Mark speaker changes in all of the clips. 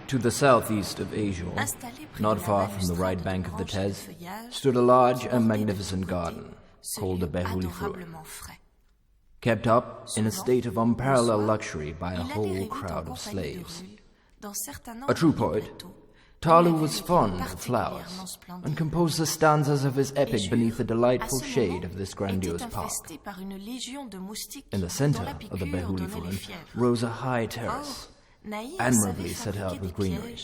Speaker 1: To the southeast of Asia, not far from the right bank of the Tez, stood a large and magnificent garden called the Behulifleur, kept up in a state of unparalleled luxury by a whole crowd of slaves. A true poet, Talu was fond of flowers and composed the stanzas of his epic beneath the delightful shade of this grandiose park. In the center of the Behulifleur rose a high terrace, admirably set out with greenery.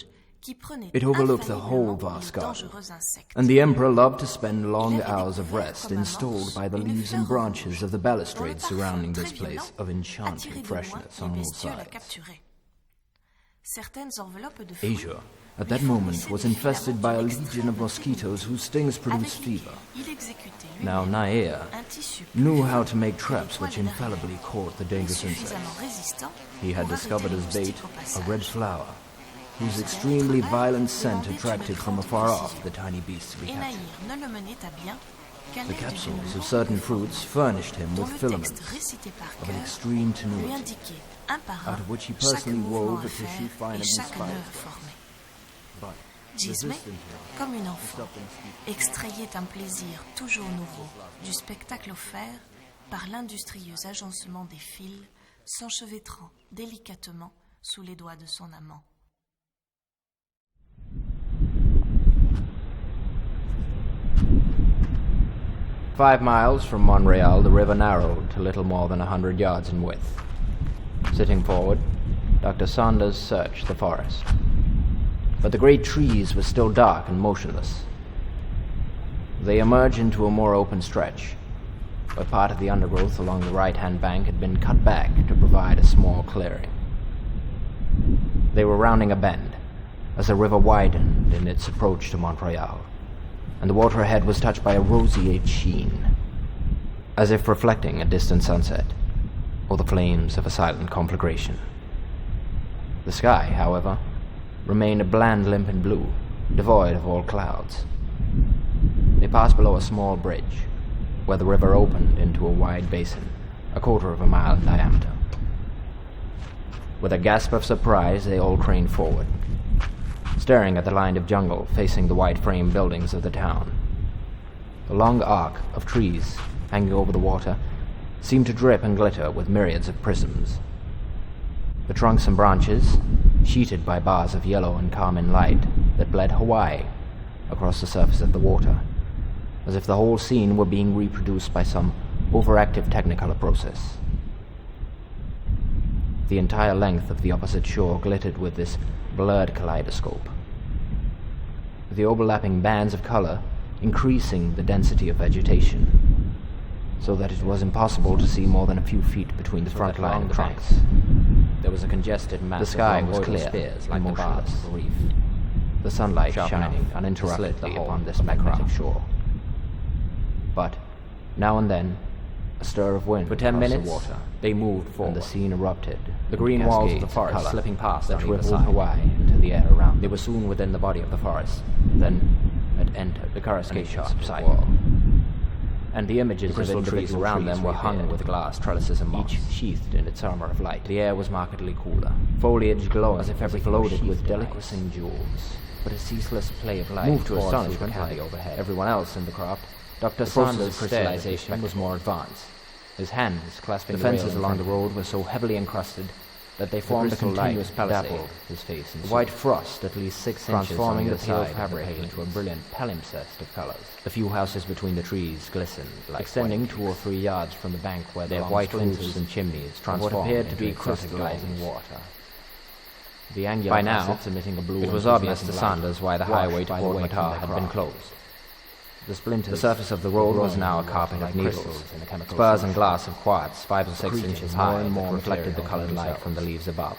Speaker 1: It overlooked the whole vast garden, and the emperor loved to spend long hours of rest installed by the leaves and branches of the balustrades surrounding this place of enchanting freshness on all sides. Asia, at that moment, was infested by a legion of mosquitoes whose stings produced fever. Now Naea knew how to make traps which infallibly caught the dangerous insects. He had discovered as bait a red flower, whose extremely violent scent attracted from afar off the tiny beasts to be captured. The capsules of certain fruits furnished him with filaments of an extreme tenuity, out of which he personally wove a tissue finer than spider.
Speaker 2: Gismet, comme une enfant, extrayait un plaisir toujours nouveau du spectacle offert par l'industrieux agencement des fils s'enchevêtrant délicatement sous les doigts de son amant.
Speaker 1: "5 miles from Montreal, the river narrowed to little more than 100 yards in width. Sitting forward, Dr. Saunders searched the forest. But the great trees were still dark and motionless. They emerged into a more open stretch, where part of the undergrowth along the right-hand bank had been cut back to provide a small clearing. They were rounding a bend, as the river widened in its approach to Montreal, and the water ahead was touched by a roseate sheen, as if reflecting a distant sunset, or the flames of a silent conflagration. The sky, however, remained a bland limpid blue, devoid of all clouds. They passed below a small bridge, where the river opened into a wide basin, a quarter of a mile in diameter. With a gasp of surprise, they all craned forward, staring at the line of jungle facing the white frame buildings of the town. The long arc of trees hanging over the water seemed to drip and glitter with myriads of prisms. The trunks and branches, sheeted by bars of yellow and carmine light that bled Hawaii across the surface of the water, as if the whole scene were being reproduced by some overactive technicolor process. The entire length of the opposite shore glittered with this blurred kaleidoscope, with the overlapping bands of color increasing the density of vegetation, so that it was impossible to see more than a few feet between the front line and trunks. There was a congested mass. The sky was clear, like the bars of a reef, the sunlight shining uninterruptedly upon this magnetic shore. But, now and then, a stir of wind for 10 minutes, the water. They moved forward, and the scene erupted. The green walls of the forest slipping past that rippled Hawaii into the air around. They were soon within the body of the forest. Then had entered the coruscation wall, and the images of the trees around them were hung with glass trellises and moss, each sheathed in its armor of light. The air was markedly cooler, foliage glowing as if everything floated with deliquescing jewels, but a ceaseless play of light moved to astonishment by overhead. Everyone else in the craft, Dr. Saunders' crystallization was more advanced. His hands clasping the fences along the road were so heavily encrusted that they formed a continuous palisade. His face, the white frost at least 6 inches, transforming the pale fabric into a brilliant palimpsest of colors. The few houses between the trees glistened, like extending 2 or 3 yards from the bank, where their white roofs and chimneys transformed what appeared to be crystallizing water. The angular facets emitting a blue. It was obvious to Saunders why the highway to Port Matar had been closed. The surface of the road was now a carpet of needles, spurs and glass of quartz 5 or 6 inches high that reflected the colored light from the leaves above,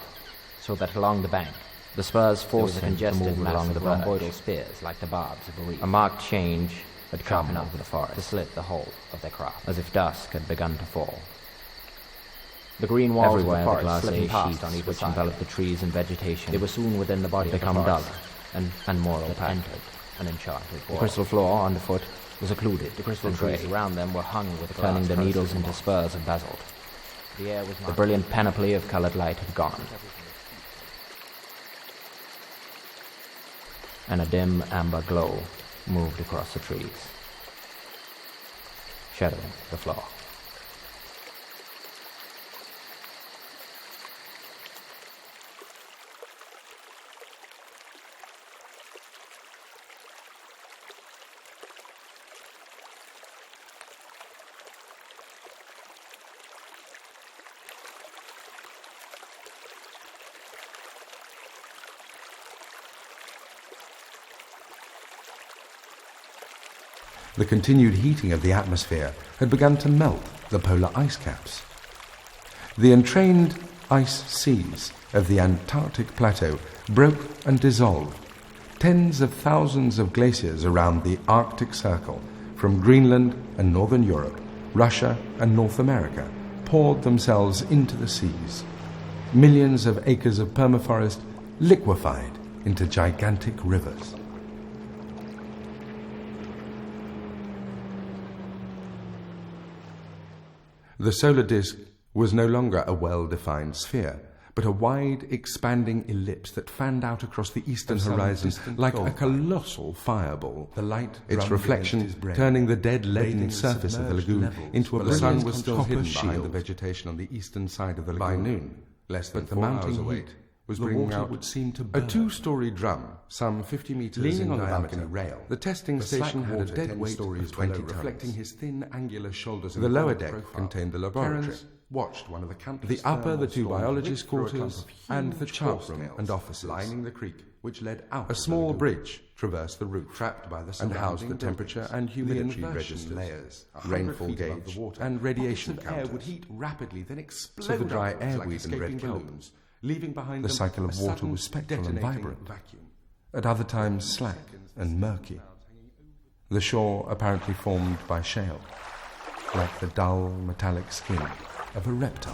Speaker 1: so that along the bank, the spurs forced him to move along the rhomboidal spears like the barbs of a reef. A marked change had come over the forest to slit the whole of their craft, as if dusk had begun to fall. The green walls everywhere, of the forest slipping past on either side, enveloped the trees and vegetation. They were soon within the body of the forest, duller and more opaque. An enchanted wall. The crystal floor underfoot was occluded. The crystal trees around them were hung with glass, turning the needles into spurs of basalt. The brilliant panoply of colored light had gone. and a dim amber glow moved across the trees, shadowing the floor.
Speaker 3: The continued heating of the atmosphere had begun to melt the polar ice caps. The entrained ice seas of the Antarctic plateau broke and dissolved. Tens of thousands of glaciers around the Arctic Circle, from Greenland and northern Europe, Russia and North America, poured themselves into the seas. Millions of acres of permafrost liquefied into gigantic rivers. The solar disk was no longer a well-defined sphere, but a wide, expanding ellipse that fanned out across the eastern horizon like a colossal fireball. The light, its reflection turning the dead leaden surface of the lagoon into a brilliant sun was still hidden behind the vegetation on the eastern side of the lagoon. By noon, less than 4 hours away, was bringing out would seem to a 2-story drum, some 50 meters leaning on the balcony rail. The testing station had a dead weight of 20 tons, reflecting his thin, angular shoulders. The lower deck contained the laboratory. Watched one of the countless. The upper, the 2 biologist quarters, and the chart room and offices lining the creek, which led out. A small bridge traversed the roof, trapped by the and housed the temperature and humidity registers, layers, rainfall gauge, and radiation counters. Air would heat rapidly, then explode. So the dry air weed and red balloons, leaving behind the cycle of water was spectral and vibrant. Vacuum. At other times, slack and murky. The shore apparently formed by shale, like the dull metallic skin of a reptile.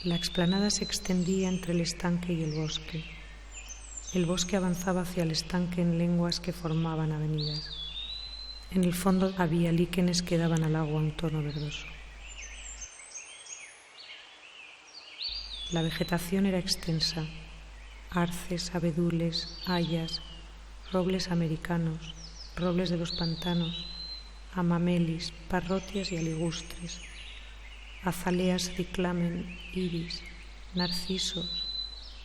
Speaker 4: La explanada se extendía entre el estanque y el bosque. El bosque avanzaba hacia el estanque en lenguas que formaban avenidas. En el fondo había líquenes que daban al agua un tono verdoso. La vegetación era extensa: arces, abedules, hayas, robles americanos, robles de los pantanos, amamelis, parrotias y aligustres, azaleas, ciclamen, iris, narcisos,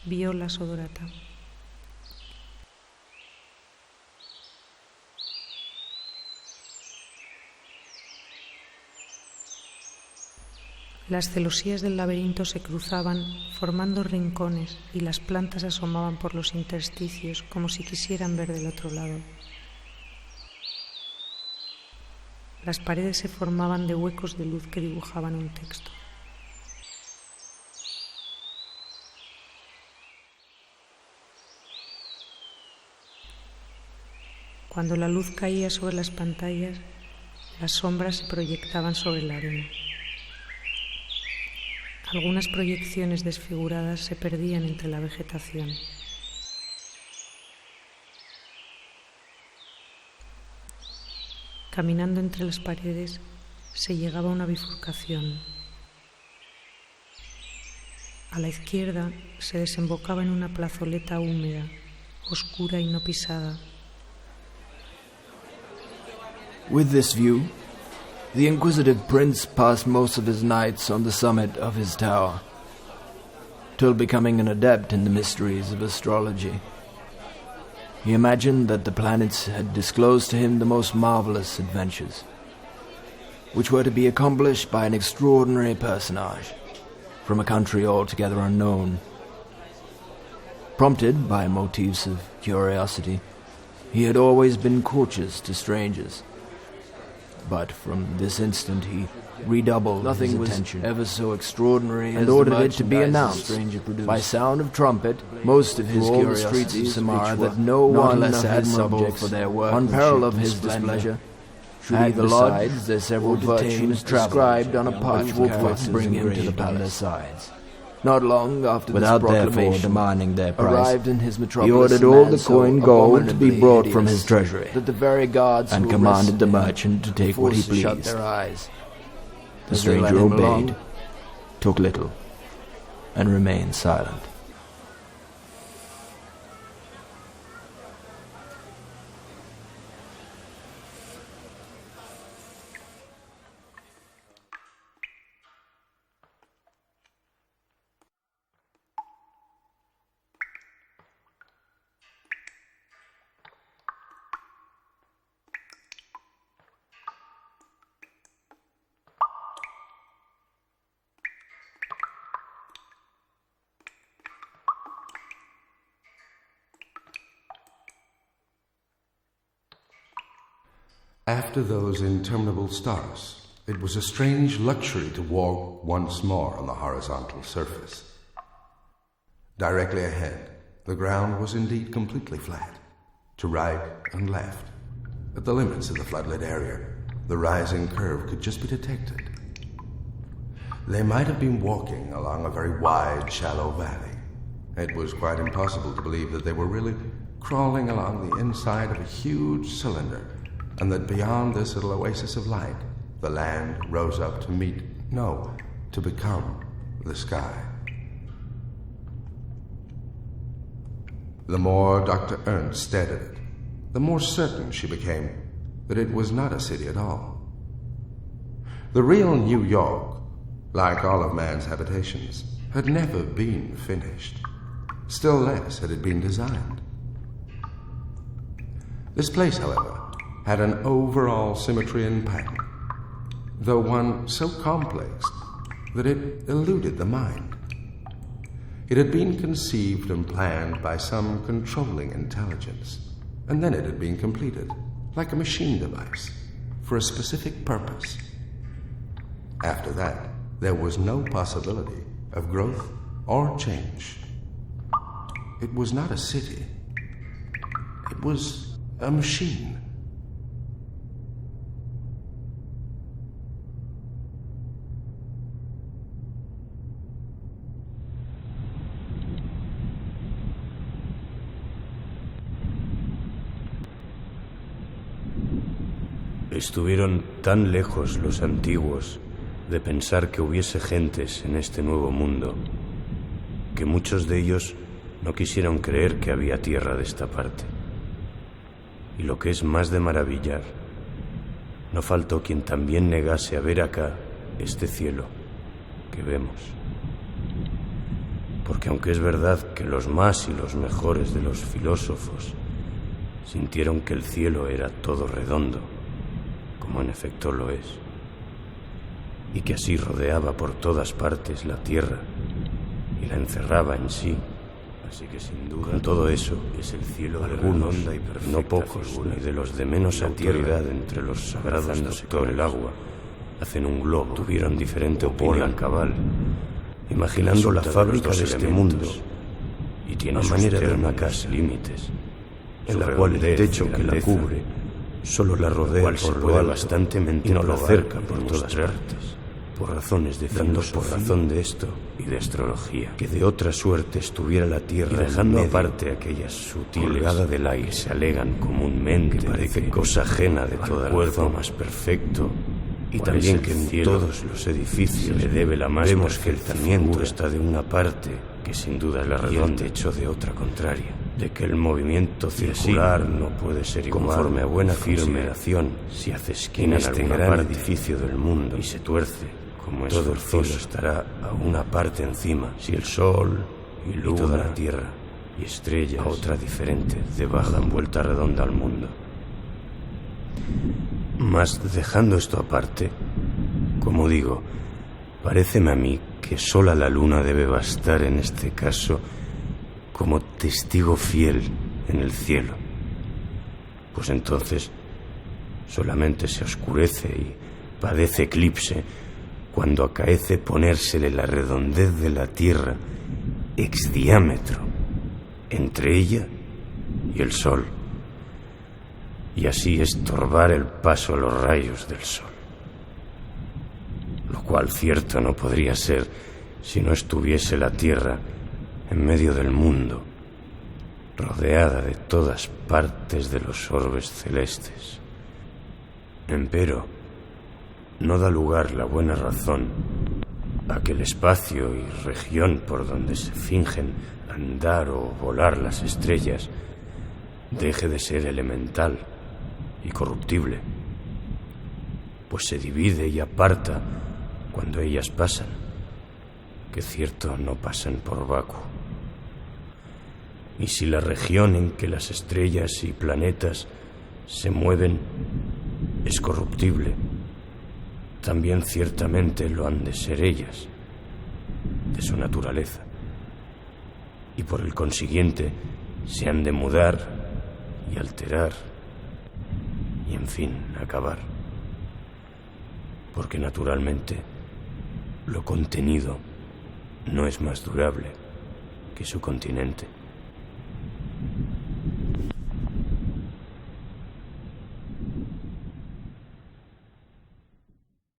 Speaker 4: violas odorata. Las celosías del laberinto se cruzaban formando rincones y las plantas asomaban por los intersticios como si quisieran ver del otro lado. Las paredes se formaban de huecos de luz que dibujaban un texto. Cuando la luz caía sobre las pantallas, las sombras se proyectaban sobre la arena. Algunas proyecciones desfiguradas se perdían entre la vegetación. Caminando entre las paredes se llegaba a una bifurcación. A la izquierda se desembocaba en una plazoleta húmeda, oscura y no pisada.
Speaker 5: With this view, the inquisitive prince passed most of his nights on the summit of his tower, till becoming an adept in the mysteries of astrology, he imagined that the planets had disclosed to him the most marvelous adventures, which were to be accomplished by an extraordinary personage from a country altogether unknown. Prompted by motives of curiosity, he had always been courteous to strangers, but from this instant he redoubled his attention.
Speaker 1: Nothing was ever so extraordinary
Speaker 5: and
Speaker 1: as
Speaker 5: ordered
Speaker 1: the
Speaker 5: it to be
Speaker 1: merchandise
Speaker 5: announced
Speaker 1: the stranger produced.
Speaker 5: by sound of trumpet most of his
Speaker 1: Through all the streets of
Speaker 5: curiosities,
Speaker 1: Samara,
Speaker 5: which
Speaker 1: that
Speaker 5: were
Speaker 1: no
Speaker 5: not
Speaker 1: one
Speaker 5: less
Speaker 1: had
Speaker 5: admirable
Speaker 1: subjects
Speaker 5: for their
Speaker 1: unparalleled
Speaker 5: workmanship
Speaker 1: of his
Speaker 5: and displeasure,
Speaker 1: displeasure.
Speaker 5: should
Speaker 1: Had
Speaker 5: either
Speaker 1: besides
Speaker 5: lodge
Speaker 1: their several
Speaker 5: or detain
Speaker 1: virtues
Speaker 5: travelers,
Speaker 1: described on a
Speaker 5: which
Speaker 1: parchment
Speaker 5: will
Speaker 1: characters
Speaker 5: bring him to the
Speaker 1: engraved on their
Speaker 5: palace.
Speaker 1: sides.
Speaker 5: Not long after
Speaker 1: Without
Speaker 5: this
Speaker 1: therefore
Speaker 5: proclamation
Speaker 1: demanding their price,
Speaker 5: arrived in his
Speaker 1: he
Speaker 5: metropolis
Speaker 1: ordered
Speaker 5: a
Speaker 1: all
Speaker 5: man
Speaker 1: the
Speaker 5: so
Speaker 1: coin gold to be
Speaker 5: abominably
Speaker 1: brought from
Speaker 5: hideous
Speaker 1: his treasury,
Speaker 5: that the very guards
Speaker 1: and
Speaker 5: who
Speaker 1: commanded the
Speaker 5: arrested him
Speaker 1: merchant to
Speaker 5: were
Speaker 1: take what he
Speaker 5: forced to shut
Speaker 1: pleased.
Speaker 5: their eyes.
Speaker 1: The
Speaker 5: As they led
Speaker 1: stranger
Speaker 5: him along,
Speaker 1: obeyed, took little, and remained silent.
Speaker 3: After those interminable stars, it was a strange luxury to walk once more on the horizontal surface. Directly ahead, the ground was indeed completely flat. To right and left, at the limits of the floodlit area, the rising curve could just be detected. They might have been walking along a very wide, shallow valley. It was quite impossible to believe that they were really crawling along the inside of a huge cylinder, and that beyond this little oasis of light, the land rose up to meet, no, to become the sky. The more Dr. Ernst stared at it, the more certain she became that it was not a city at all. The real New York, like all of man's habitations, had never been finished. Still less had it been designed. This place, however, had an overall symmetry and pattern, though one so complex that it eluded the mind. It had been conceived and planned by some controlling intelligence, and then it had been completed, like a machine device, for a specific purpose. After that, there was no possibility of growth or change. It was not a city. It was a machine.
Speaker 6: estuvieron tan lejos los antiguos de pensar que hubiese gentes en este nuevo mundo, que muchos de ellos no quisieron creer que había tierra de esta parte. Y lo que es más de maravillar, no faltó quien también negase a ver acá este cielo que vemos. Porque aunque es verdad que los más y los mejores de los filósofos sintieron que el cielo era todo redondo, como en efecto lo es, y que así rodeaba por todas partes la tierra y la encerraba en sí, así que sin duda con todo eso es el cielo de algunos, no pocos, ni de los de menos autoridad entre los sagrados doctores el agua, hacen un globo, tuvieron diferente opinión cabal, imaginando la fábrica de este mundo, y tiene a manera de una casa límites, en la cual el techo que la cubre solo la rodea por lo bastantemente y no la cerca por todas partes, por razones de por razón de esto y de astrología, que de otra suerte estuviera la tierra, y dejando aparte aquellas sutiles colgada del aire se alegan comúnmente, que parece cosa ajena de toda cuerpo más perfecto, y también que en todos los edificios le debe la más vemos que el cimiento está de una parte, que sin duda es la redonda, hecho de otra contraria, de que el movimiento circular no puede ser igual, conforme a buena consideración, si hace esquina en este gran edificio del mundo y se tuerce, como es todo el cielo estará a una parte encima, si el sol y luna, y toda la tierra y estrellas a otra diferente debajo dan vuelta redonda al mundo. Mas dejando esto aparte, como digo, paréceme a mí que sola la luna debe bastar en este caso como testigo fiel en el cielo, pues entonces solamente se oscurece y padece eclipse cuando acaece ponérsele la redondez de la tierra ex diámetro entre ella y el sol, y así estorbar el paso a los rayos del sol, lo cual cierto no podría ser si no estuviese la tierra en medio del mundo, rodeada de todas partes de los orbes celestes. Empero, no da lugar la buena razón a que el espacio y región por donde se fingen andar o volar las estrellas deje de ser elemental y corruptible, pues se divide y aparta cuando ellas pasan, que cierto no pasan por vacuo. Y si la región en que las estrellas y planetas se mueven es corruptible, también ciertamente lo han de ser ellas, de su naturaleza, y por el consiguiente se han de mudar y alterar y en fin acabar, porque naturalmente lo contenido no es más durable que su continente.